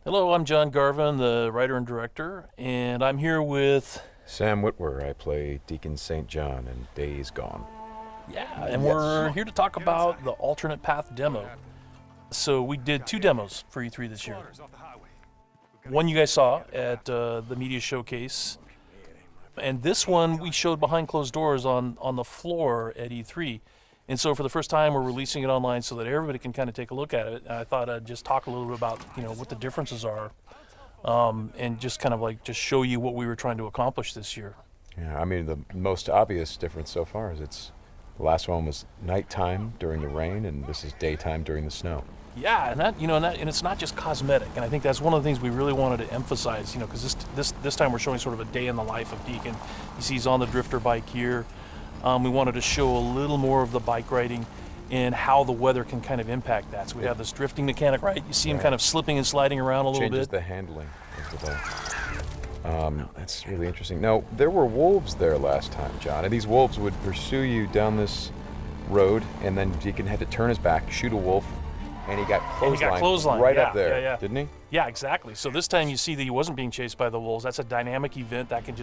Hello, I'm John Garvin, the writer and director, and I'm here with... Sam Witwer. I play Deacon St. John in Days Gone. Yeah, and we're here to talk about the alternate path demo. So we did 2 demos for E3 this year. One you guys saw at the media showcase, and this one we showed behind closed doors on the floor at E3. And so for the first time, we're releasing it online so that everybody can kind of take a look at it. And I thought I'd just talk a little bit about, what the differences are, and just kind of like just show you what we were trying to accomplish this year. Yeah, I mean, the most obvious difference so far is the last one was nighttime during the rain, and this is daytime during the snow. Yeah, and it's not just cosmetic. And I think that's one of the things we really wanted to emphasize, because this time we're showing sort of a day in the life of Deacon. You see he's on the drifter bike here. We wanted to show a little more of the bike riding and how the weather can kind of impact that. So we have this drifting mechanic, right? You see him kind of slipping and sliding around a little bit. Changes the handling of the bike. That's really interesting. Now, there were wolves there last time, John, and these wolves would pursue you down this road, and then Deacon had to turn his back, shoot a wolf, and he got clotheslined right up there, didn't he? Yeah, exactly. So this time you see that he wasn't being chased by the wolves. That's a dynamic event that can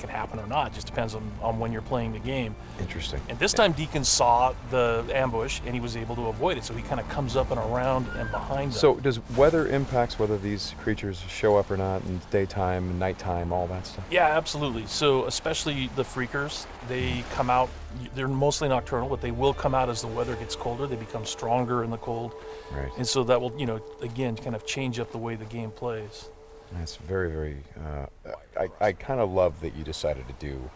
happen or not. It just depends on when you're playing the game. Interesting. And this time Deacon saw the ambush and he was able to avoid it. So he kind of comes up and around and behind them. So does weather impacts whether these creatures show up or not in daytime, nighttime, all that stuff? Yeah, absolutely. So especially the freakers, they come out, they're mostly nocturnal, but they will come out as the weather gets colder. They become stronger in the cold. Right. And so that will, again, kind of change up the way the game plays. That's very, very, I kind of love that you decided to do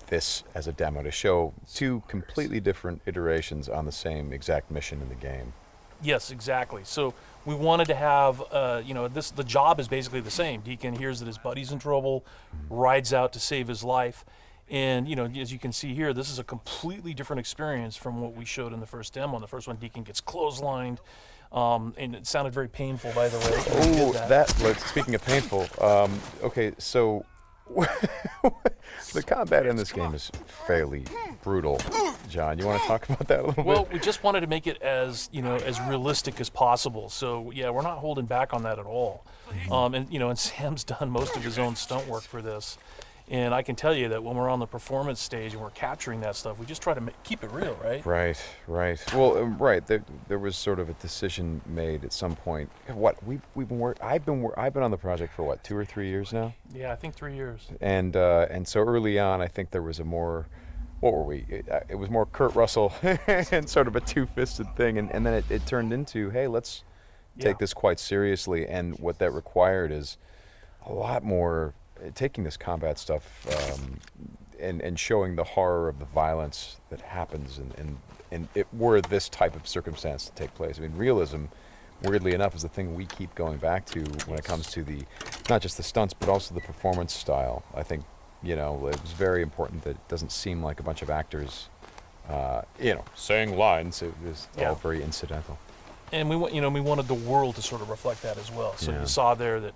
this as a demo to show 2 completely different iterations on the same exact mission in the game. Yes, exactly. So we wanted to have, the job is basically the same. Deacon hears that his buddy's in trouble, rides out to save his life. And, as you can see here, this is a completely different experience from what we showed in the first demo. In the first one, Deacon gets clotheslined, and it sounded very painful, by the way. Oh, speaking of painful, okay, so the combat in this game is fairly brutal. John, you want to talk about that a little bit? Well, we just wanted to make it as, as realistic as possible. So, yeah, we're not holding back on that at all. And Sam's done most of his own stunt work for this. And I can tell you that when we're on the performance stage and we're capturing that stuff, we just try to keep it real, right? Right. Well, right. There was sort of a decision made at some point. I've been on the project for 2 or 3 years now. Yeah, I think 3 years. And so early on, I think there was a more, what were we? It was more Kurt Russell and sort of a two-fisted thing, and then it turned into, hey, let's take this quite seriously. And what that required is a lot more. Taking this combat stuff and showing the horror of the violence that happens and it were this type of circumstance to take place. I mean, realism, weirdly enough, is the thing we keep going back to when it comes to not just the stunts, but also the performance style. I think, it was very important that it doesn't seem like a bunch of actors, saying lines. It was all very incidental. And we wanted the world to sort of reflect that as well. So you saw there that,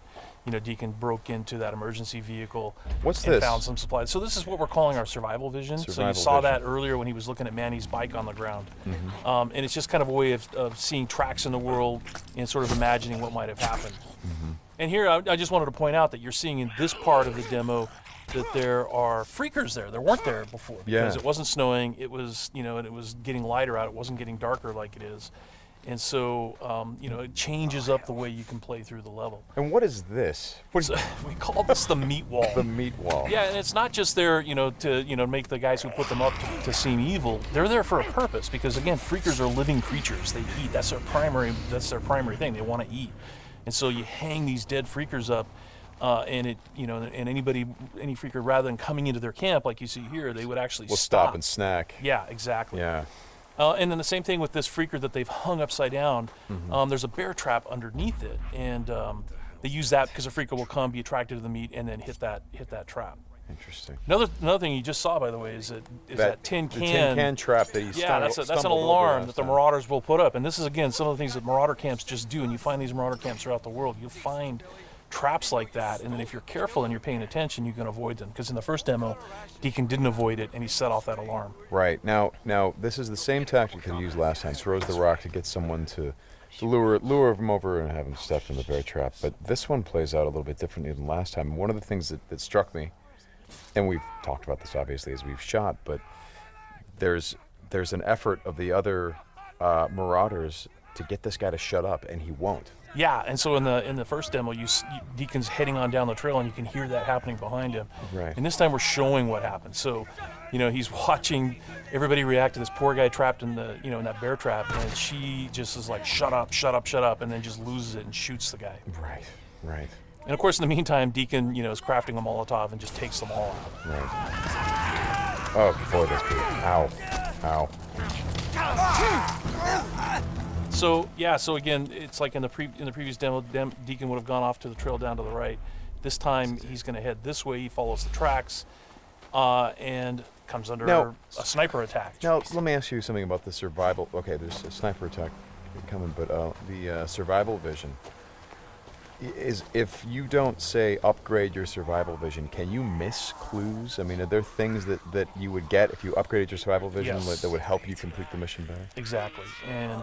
Deacon broke into that emergency vehicle and found some supplies. So this is what we're calling our survival vision. So you saw that earlier when he was looking at Manny's bike on the ground. And it's just kind of a way of seeing tracks in the world and sort of imagining what might have happened. And here I just wanted to point out that you're seeing in this part of the demo that there are freakers there. There weren't there before because it wasn't snowing. It was, and it was getting lighter out. It wasn't getting darker like it is. And so, it changes up the way you can play through the level. And what is this? We call this the meat wall. The meat wall. Yeah, and it's not just there, to make the guys who put them up to seem evil. They're there for a purpose because, again, freakers are living creatures. They eat. That's their primary thing. They want to eat. And so you hang these dead freakers up, and any freaker, rather than coming into their camp like you see here, they would actually stop and snack. Yeah, exactly. Yeah. And then the same thing with this freaker that they've hung upside down. There's a bear trap underneath it, and they use that because a freaker will come, be attracted to the meat, and then hit that trap. Interesting. Another thing you just saw, by the way, is that tin can. The tin can trap that you that's an alarm that the marauders will put up. And this is, again, some of the things that marauder camps just do. And you find these marauder camps throughout the world. You'll find traps like that, and then if you're careful and you're paying attention, you can avoid them. Because in the first demo, Deacon didn't avoid it, and he set off that alarm. Right. Now this is the same tactic that he used last time. Throws the rock to get someone to lure him over and have him step in the bear trap. But this one plays out a little bit differently than last time. One of the things that struck me, and we've talked about this obviously as we've shot, but there's an effort of the other Marauders to get this guy to shut up, and he won't. Yeah, and so in the first demo, Deacon's heading on down the trail, and you can hear that happening behind him. Right. And this time we're showing what happened. So, he's watching everybody react to this poor guy trapped in the in that bear trap, and she just is like, shut up, shut up, shut up, and then just loses it and shoots the guy. Right. Right. And of course, in the meantime, Deacon is crafting a Molotov and just takes them all out. Right. Oh boy, that's good. Ow. Ow. So again, it's like in the previous demo, Deacon would have gone off to the trail down to the right. This time he's going to head this way. He follows the tracks, and comes under a sniper attack. Now let me ask you something about the survival. Okay, there's a sniper attack coming, but the survival vision is, if you don't say upgrade your survival vision, can you miss clues? I mean, are there things that you would get if you upgraded your survival vision that would help you complete the mission better? Exactly, and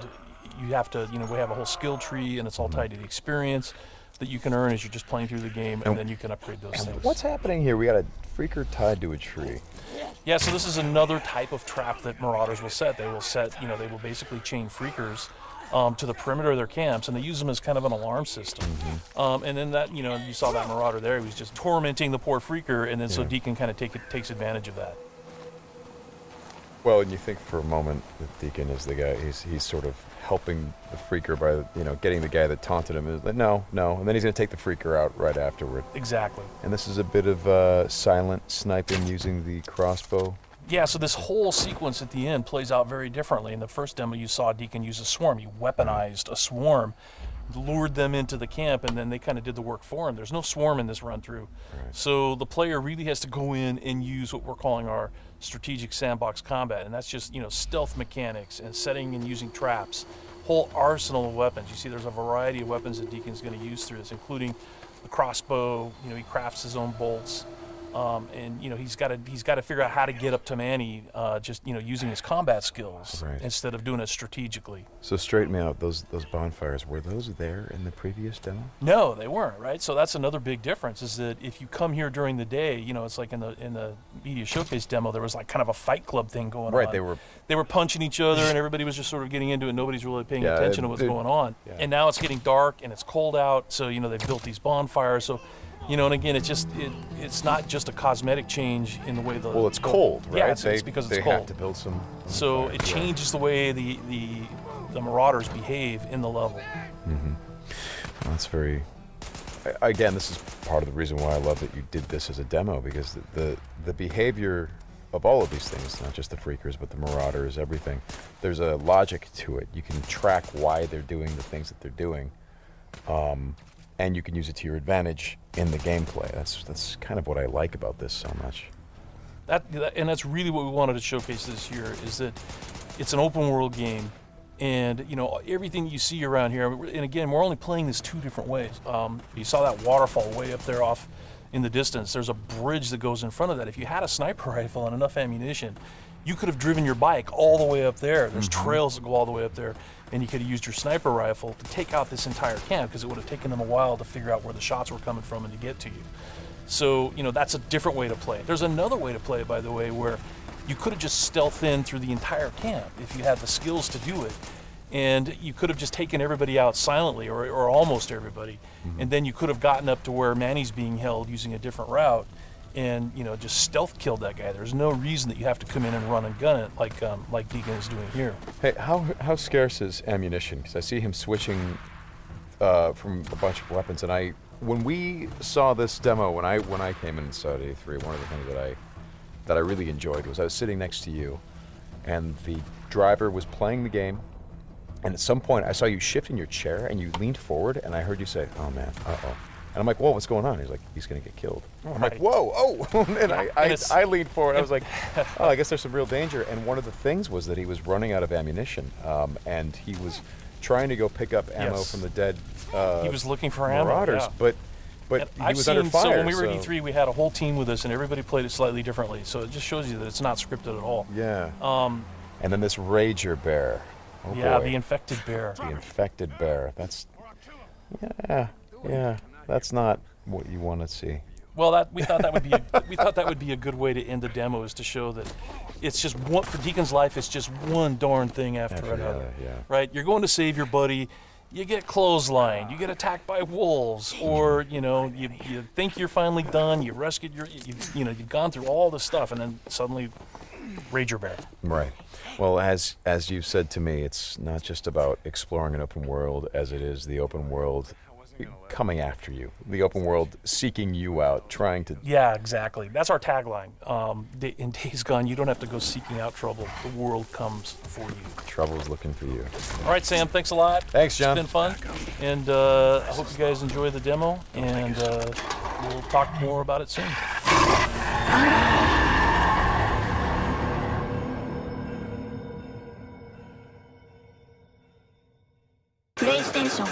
you have to, we have a whole skill tree, and it's all tied to the experience that you can earn as you're just playing through the game, and then you can upgrade those things. What's happening here? We got a freaker tied to a tree. Yeah, so this is another type of trap that Marauders will set. They will basically chain freakers to the perimeter of their camps, and they use them as kind of an alarm system. And then that, you saw that Marauder there. He was just tormenting the poor freaker, and then so Deacon kind of takes advantage of that. Well, and you think for a moment that Deacon is the guy, he's sort of helping the freaker by, getting the guy that taunted him. Is like, no, and then he's going to take the freaker out right afterward. Exactly. And this is a bit of silent sniping using the crossbow. Yeah, so this whole sequence at the end plays out very differently. In the first demo, you saw Deacon use a swarm. He weaponized a swarm, lured them into the camp, and then they kind of did the work for him. There's no swarm in this run-through. Right. So the player really has to go in and use what we're calling our strategic sandbox combat, and that's just, stealth mechanics and setting and using traps, whole arsenal of weapons. You see there's a variety of weapons that Deacon's going to use through this, including the crossbow. He crafts his own bolts. And he's got to figure out how to get up to Manny, using his combat skills instead of doing it strategically. So straighten me out. Those bonfires, were those there in the previous demo? No, they weren't. Right. So that's another big difference. Is that if you come here during the day, it's like in the media showcase demo, there was like kind of a fight club thing going on. Right. They were punching each other, and everybody was just sort of getting into it. Nobody's really paying attention to what's going on. Yeah. And now it's getting dark and it's cold out. So they've built these bonfires. So. And again, it's not just a cosmetic change in the way the... Well, it's cold, right? Yeah, it's because it's cold. They have to build some... So it changes the way the Marauders behave in the level. Mm-hmm. Well, that's very... Again, this is part of the reason why I love that you did this as a demo, because the behavior of all of these things, not just the freakers, but the Marauders, everything, there's a logic to it. You can track why they're doing the things that they're doing. And you can use it to your advantage in the gameplay. That's kind of what I like about this so much. And that's really what we wanted to showcase this year, is that it's an open world game, and everything you see around here. And again, we're only playing this two different ways. You saw that waterfall way up there off in the distance. There's a bridge that goes in front of that. If you had a sniper rifle and enough ammunition, you could have driven your bike all the way up there. There's trails that go all the way up there, and you could have used your sniper rifle to take out this entire camp, because it would have taken them a while to figure out where the shots were coming from and to get to you. So, that's a different way to play. There's another way to play, by the way, where you could have just stealthed in through the entire camp if you had the skills to do it. And you could have just taken everybody out silently, or almost everybody. And then you could have gotten up to where Manny's being held using a different route, and just stealth killed that guy. There's no reason that you have to come in and run and gun it like Deacon is doing here. Hey, how scarce is ammunition? Because I see him switching from a bunch of weapons, and when we saw this demo, when I came in and saw it at E3, one of the things that I really enjoyed was I was sitting next to you, and the driver was playing the game, and at some point I saw you shift in your chair and you leaned forward, and I heard you say, "Oh man, uh-oh." And I'm like, whoa, what's going on? He's like, he's going to get killed. I'm like, whoa, oh. And I leaned forward. I was like, oh, I guess there's some real danger. And one of the things was that he was running out of ammunition. And he was trying to go pick up ammo from the dead he was looking for Marauders. ammo, But But I've was seen, under fire. so when we were at E3, we had a whole team with us, and everybody played it slightly differently. So it just shows you that it's not scripted at all. Yeah. And then this Rager bear. Oh yeah, boy. the infected bear. The infected bear. That's, yeah. That's not what you want to see. Well, we thought that would be a good way to end the demo, is to show that it's just one, for Deacon's life. It's just one darn thing after another. Yeah. Right? You're going to save your buddy. You get clotheslined, you get attacked by wolves, or you think you're finally done. You've rescued you've gone through all this stuff, and then suddenly, Rager Bear. Right. Well, as you've said to me, it's not just about exploring an open world, as it is the open world coming after you, the open world seeking you out, trying to. Yeah, exactly. That's our tagline. In Days Gone, you don't have to go seeking out trouble. The world comes for you. Trouble's looking for you. All right, Sam. Thanks a lot. Thanks, John. It's been fun, and I hope you guys enjoy the demo, and we'll talk more about it soon. PlayStation